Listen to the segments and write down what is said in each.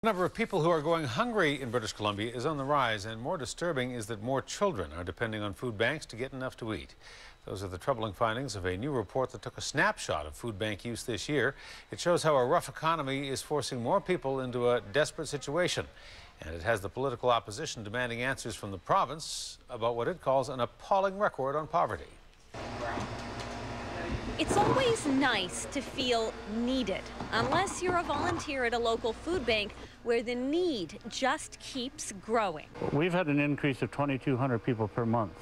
The number of people who are going hungry in British Columbia is on the rise, and more disturbing is that more children are depending on food banks to get enough to eat. Those are the troubling findings of a new report that took a snapshot of food bank use this year. It shows how a rough economy is forcing more people into a desperate situation. And it has the political opposition demanding answers from the province about what it calls an appalling record on poverty. It's always nice to feel needed, unless you're a volunteer at a local food bank where the need just keeps growing. We've had an increase of 2,200 people per month.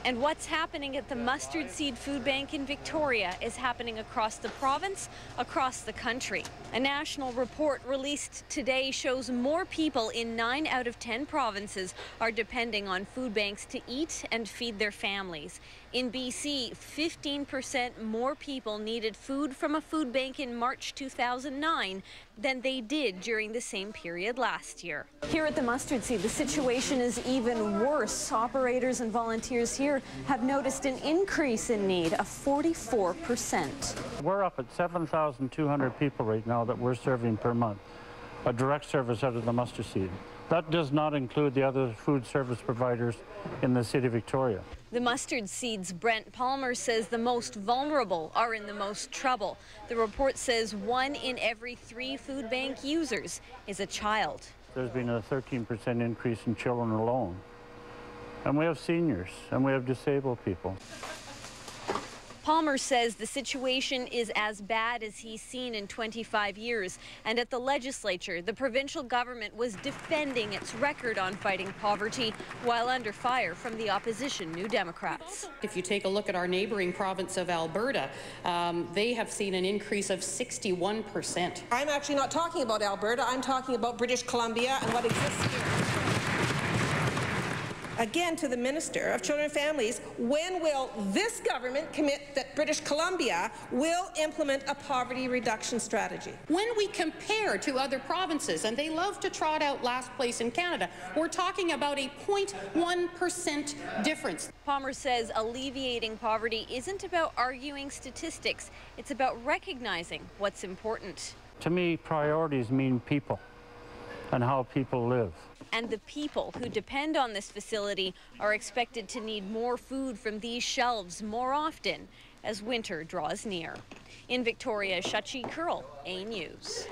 And what's happening at the Mustard Seed Food Bank in Victoria is happening across the province, across the country. A national report released today shows more people in 9 out of 10 provinces are depending on food banks to eat and feed their families. In BC, 15% more people needed food from a food bank in March 2009 than they did during the same period last year. Here at the Mustard Seed, the situation is even worse. Operators and volunteers here have noticed an increase in need of 44%. We're up at 7,200 people right now that we're serving per month, a direct service out of the Mustard Seed. That does not include the other food service providers in the city of Victoria. The Mustard Seed's Brent Palmer says the most vulnerable are in the most trouble. The report says 1 in every 3 food bank users is a child. There's been a 13% increase in children alone. And we have seniors, and we have disabled people. Palmer says the situation is as bad as he's seen in 25 years. And at the legislature, the provincial government was defending its record on fighting poverty while under fire from the opposition New Democrats. If you take a look at our neighboring province of Alberta, they have seen an increase of 61%. I'm actually not talking about Alberta. I'm talking about British Columbia and what exists here. Again, to the Minister of Children and Families, when will this government commit that British Columbia will implement a poverty reduction strategy? When we compare to other provinces, and they love to trot out last place in Canada, we're talking about a 0.1% difference. Palmer says alleviating poverty isn't about arguing statistics. It's about recognizing what's important. To me, priorities mean people and how people live. And the people who depend on this facility are expected to need more food from these shelves more often as winter draws near. In Victoria, Shachi Curl, A News.